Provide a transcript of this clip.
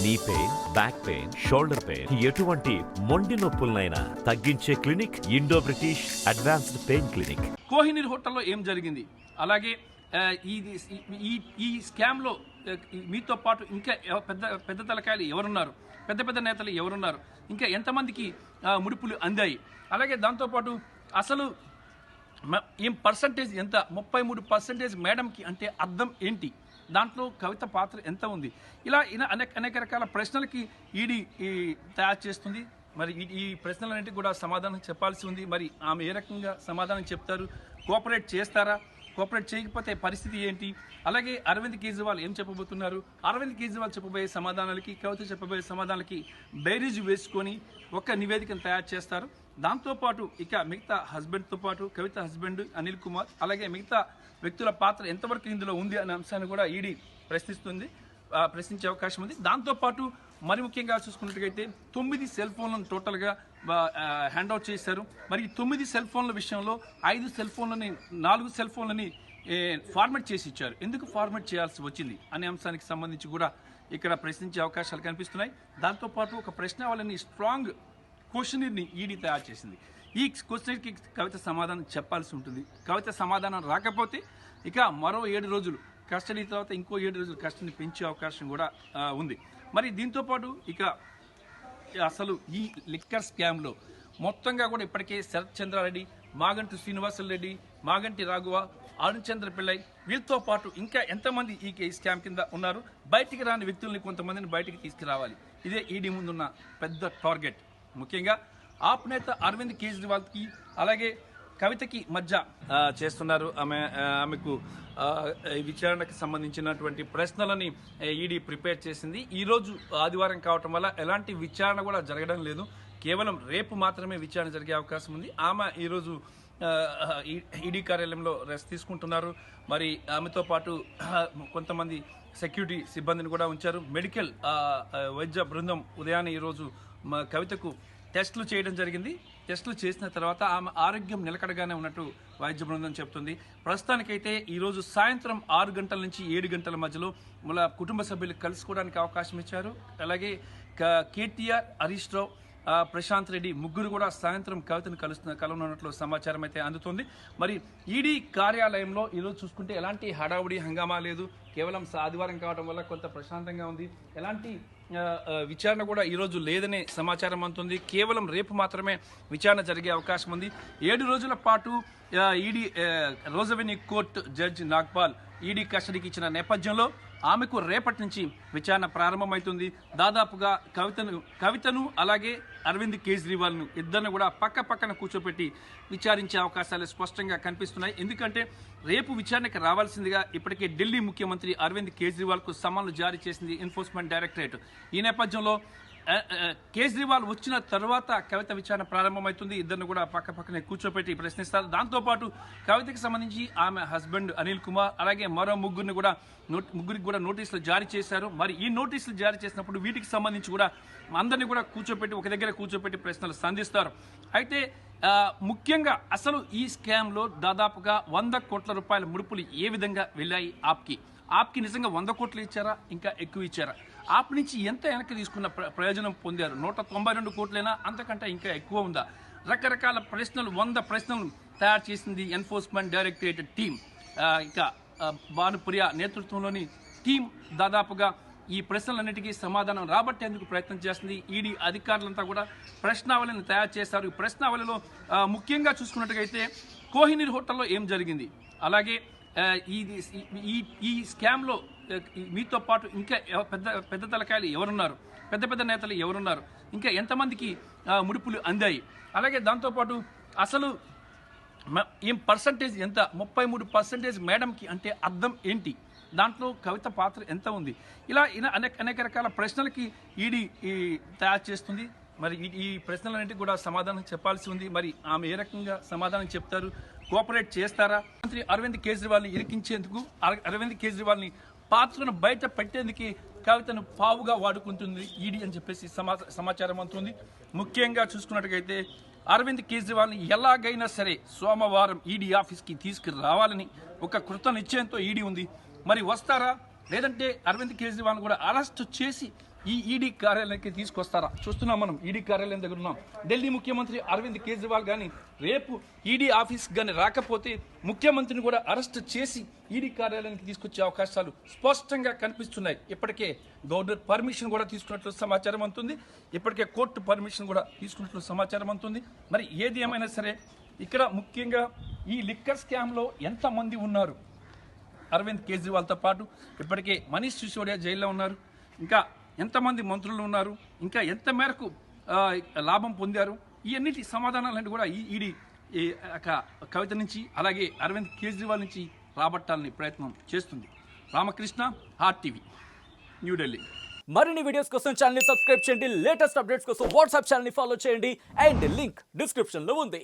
Knee pain, back pain, shoulder pain, ఎటువంటి మొండి నొప్పులనైనా తగ్గించే clinic Indo British advanced pain clinic. Kohinoor హోటల్లో ఏం జరిగింది, అలాగే ఈ స్కామ్ లో మీతో పాటు ఇంకా పెద్ద తలకాయలు ఎవరున్నారు, పెద్ద నేతలు ఎవరున్నారు, ఇంకా ఎంతమందికి ముడుపులు అందాయి, అలాగే దాంతోపాటు అసలు ఏం పర్సంటేజ్ ఎంత, 33% మేడంకి అంటే అర్థం ఏంటి, దాంట్లో కవిత పాత్ర ఎంత ఉంది, ఇలా అనేక రకాల ప్రశ్నలకి ఈడీ తయారు చేస్తుంది. మరి ఈ ప్రశ్నలన్నింటికి కూడా సమాధానం చెప్పాల్సి ఉంది. మరి ఆమె ఏ రకంగా సమాధానం చెప్తారు, కోఆపరేట్ చేస్తారా, కోఆపరేట్ చేయకపోతే పరిస్థితి ఏంటి, అలాగే అరవింద్ కేజ్రీవాల్ ఏం చెప్పబోతున్నారు, అరవింద్ కేజ్రీవాల్ చెప్పబోయే సమాధానాలకి కవిత చెప్పబోయే సమాధానాలకి బేరీజు వేసుకొని ఒక నివేదికను తయారు చేస్తారు. దాంతోపాటు ఇక మిగతా హస్బెండ్తో పాటు కవిత హస్బెండ్ అనిల్ కుమార్, అలాగే మిగతా వ్యక్తుల పాత్ర ఎంతవరకు ఇందులో ఉంది అనే అంశాన్ని కూడా ఈడీ ప్రశ్నించే అవకాశం ఉంది. దాంతోపాటు మరి ముఖ్యంగా చూసుకున్నట్టుగైతే 9 సెల్ ఫోన్లను టోటల్గా హ్యాండ్అవుట్ చేశారు. మరి ఈ 9 సెల్ ఫోన్ల విషయంలో 4 సెల్ ఫోన్లని ఫార్మాట్ చేసి ఇచ్చారు. ఎందుకు ఫార్మాట్ చేయాల్సి వచ్చింది అనే అంశానికి సంబంధించి కూడా ఇక్కడ ప్రశ్నించే అవకాశాలు కనిపిస్తున్నాయి. దాంతోపాటు ఒక ప్రశ్నావళిని స్ట్రాంగ్ క్వశ్చనర్ని ఈడీ తయారు చేసింది. ఈ క్వశ్చనర్కి కవిత సమాధానం చెప్పాల్సి ఉంటుంది. కవిత సమాధానం రాకపోతే ఇక మరో 7 రోజులు కస్టడీ, తర్వాత ఇంకో 7 రోజులు కస్టడీ పెంచే అవకాశం కూడా ఉంది. మరి దీంతోపాటు ఇక అసలు ఈ లిక్కర్ స్కామ్లో మొత్తంగా కూడా ఇప్పటికే శరత్ చంద్రారెడ్డి, మాగంటి శ్రీనివాసరెడ్డి, మాగంటి రాఘవ, అరుణ్ చంద్ర పిల్లై, వీళ్ళతో పాటు ఇంకా ఎంతమంది ఈ స్కామ్ కింద ఉన్నారు, బయటికి రాని వ్యక్తుల్ని కొంతమందిని బయటికి తీసుకురావాలి. ఇదే ఈడీ ముందున్న పెద్ద టార్గెట్. ముఖ్యంగా ఆప్ నేత అరవింద్ కేజ్రీవాల్కి అలాగే కవితకి మధ్య చేస్తున్నారు. ఆమెకు విచారణకు సంబంధించినటువంటి ప్రశ్నలని ఈడీ ప్రిపేర్ చేసింది. ఈరోజు ఆదివారం కావటం వల్ల ఎలాంటి విచారణ కూడా జరగడం లేదు. కేవలం రేపు మాత్రమే విచారణ జరిగే అవకాశం ఉంది. ఆమె ఈరోజు ఈడీ కార్యాలయంలో రెస్ట్ తీసుకుంటున్నారు. మరి ఆమెతో పాటు కొంతమంది సెక్యూరిటీ సిబ్బందిని కూడా ఉంచారు. మెడికల్ వైద్య బృందం ఉదయాన్నే ఈరోజు కవితకు టెస్టులు చేయడం జరిగింది. టెస్టులు చేసిన తర్వాత ఆమె ఆరోగ్యం నిలకడగానే ఉన్నట్టు వైద్య బృందం చెప్తుంది. ప్రస్తుతానికైతే ఈరోజు సాయంత్రం 6 గంటల నుంచి 7 గంటల మధ్యలో మళ్ళా కుటుంబ సభ్యులు కలుసుకోవడానికి అవకాశం ఇచ్చారు. అలాగే కేటీఆర్, హరీష్ రావు, ప్రశాంత్ రెడ్డి ముగ్గురు కూడా సాయంత్రం కవితను కలవనున్నట్లు సమాచారం అయితే అందుతుంది. మరి ఈడీ కార్యాలయంలో ఈరోజు చూసుకుంటే ఎలాంటి హడావుడి హంగామా లేదు. కేవలం ఆదివారం కావడం వల్ల కొంత ప్రశాంతంగా ఉంది. ఎలాంటి విచారణ కూడా ఈరోజు లేదనే సమాచారం అందుతుంది. కేవలం రేపు మాత్రమే విచారణ జరిగే అవకాశం ఉంది. 7 రోజుల పాటు ED Rouse Avenue court judge Nagpal ED కస్టడీకి ఇచ్చిన నేపథ్యంలో ఆమెకు రేపటి నుంచి విచారణ ప్రారంభమవుతుంది. దాదాపుగా కవితను అలాగే అరవింద్ కేజ్రీవాల్ను ఇద్దరిని కూడా పక్కన కూర్చోపెట్టి విచారించే అవకాశాలు స్పష్టంగా కనిపిస్తున్నాయి. ఎందుకంటే రేపు విచారణకు రావాల్సిందిగా ఇప్పటికే ఢిల్లీ ముఖ్యమంత్రి అరవింద్ కేజ్రీవాల్కు సమన్లు జారీ చేసింది ఎన్ఫోర్స్మెంట్ డైరెక్టరేట్. ఈ నేపథ్యంలో కేజ్రీవాల్ వచ్చిన తర్వాత కవిత విచారణ ప్రారంభమవుతుంది. ఇద్దరిని కూడా పక్కనే కూర్చోపెట్టి ప్రశ్నిస్తారు. దాంతోపాటు కవితకి సంబంధించి ఆమె హస్బెండ్ అనిల్ కుమార్ అలాగే మరో ముగ్గురికి కూడా నోటీసులు జారీ చేశారు. మరి ఈ నోటీసులు జారీ చేసినప్పుడు వీటికి సంబంధించి కూడా అందరినీ కూడా ఒక దగ్గర కూర్చోపెట్టి ప్రశ్నలు సంధిస్తారు. అయితే ముఖ్యంగా అసలు ఈ స్కామ్లో దాదాపుగా 100 కోట్ల రూపాయల ముడుపులు ఏ విధంగా వెళ్ళాయి ఆప్కి నిజంగా 100 కోట్లు ఇచ్చారా, ఇంకా ఎక్కువ ఇచ్చారా, ఆప్ నుంచి ఎంత వెనక్కి తీసుకున్న ప్రయోజనం పొందారు, 192 కోట్లైనా అంతకంటే ఇంకా ఎక్కువ ఉందా, రకరకాల ప్రశ్నలు 100 ప్రశ్నలు తయారు చేసింది ఎన్ఫోర్స్మెంట్ డైరెక్టరేట్ టీం. ఇక భానుప్రియ నేతృత్వంలోని టీం దాదాపుగా ఈ ప్రశ్నలన్నిటికీ సమాధానం రాబట్టేందుకు ప్రయత్నం చేస్తుంది. ఈడీ అధికారులంతా కూడా ప్రశ్నావళిని తయారు చేశారు. ఈ ప్రశ్నావళిలో ముఖ్యంగా చూసుకున్నట్టుగైతే కోహినూర్ హోటల్లో ఏం జరిగింది, అలాగే ఈ స్కామ్లో మీతో పాటు ఇంకా పెద్ద తలకాయలు ఎవరున్నారు, పెద్ద నేతలు ఎవరున్నారు, ఇంకా ఎంతమందికి ముడుపులు అందాయి, అలాగే దాంతోపాటు అసలు ఏం పర్సంటేజ్ ఎంత, 33% మేడంకి అంటే అర్థం ఏంటి, దాంట్లో కవిత పాత్ర ఎంత ఉంది, ఇలా అనేక రకాల ప్రశ్నలకి ఈడీ తయారు చేస్తుంది. మరి ఈ ప్రశ్నలన్నింటికి కూడా సమాధానం చెప్పాల్సి ఉంది. మరి ఆమె ఏ రకంగా సమాధానం చెప్తారు, కోఆపరేట్ చేస్తారా, మంత్రి అరవింద్ కేజ్రీవాల్ని ఇరికించేందుకు, అరవింద్ కేజ్రీవాల్ని పాత్రను బయట పెట్టేందుకు కవితను పావుగా వాడుకుంటుంది ఈడీ అని చెప్పేసి సమాచారం అందుతుంది. ముఖ్యంగా చూసుకున్నట్టుగైతే అరవింద్ కేజ్రీవాల్ని ఎలాగైనా సరే సోమవారం ఈడీ ఆఫీస్కి తీసుకురావాలని ఒక కృత నిశ్చయంతో ఈడీ ఉంది. మరి వస్తారా, లేదంటే అరవింద్ కేజ్రీవాల్ కూడా అరెస్ట్ చేసి ఈ ఈడీ కార్యాలయానికి తీసుకొస్తారా? చూస్తున్నాం, మనం ఈడీ కార్యాలయం దగ్గర ఉన్నాం. ఢిల్లీ ముఖ్యమంత్రి అరవింద్ కేజ్రీవాల్ కానీ రేపు ఈడీ ఆఫీస్ కానీ రాకపోతే ముఖ్యమంత్రిని కూడా అరెస్ట్ చేసి ఈడీ కార్యాలయానికి తీసుకొచ్చే అవకాశాలు స్పష్టంగా కనిపిస్తున్నాయి. ఇప్పటికే గవర్నర్ పర్మిషన్ కూడా తీసుకున్నట్లు సమాచారం అందుతుంది. ఇప్పటికే కోర్టు పర్మిషన్ కూడా తీసుకున్నట్లు సమాచారం అందుతుంది. మరి ఏది ఏమైనా సరే ఇక్కడ ముఖ్యంగా ఈ లిక్కర్ స్కామ్లో ఎంతమంది ఉన్నారు? అరవింద్ కేజ్రీవాల్తో పాటు ఇప్పటికే మనీష్ సిసోడియా జైల్లో ఉన్నారు. ఇంకా ఎంతమంది మంత్రులు ఉన్నారు? ఇంకా ఎంత మేరకు లాభం పొందారు? ఈ అన్నిటి సమాధానాలన్నీ కూడా ఈ ఈడీ కవిత నుంచి అలాగే అరవింద్ కేజ్రీవాల్ నుంచి రాబట్టాలని ప్రయత్నం చేస్తుంది. రామకృష్ణ, RTV, న్యూఢిల్లీ. మరిన్ని వీడియోస్ కోసం ఛానల్ ని సబ్స్క్రైబ్ చేయండి. లేటెస్ట్ అప్డేట్స్ కోసం వాట్సాప్ ఛానల్ ని ఫాలో చేయండి. అండ్ లింక్ డిస్క్రిప్షన్ లో ఉంది.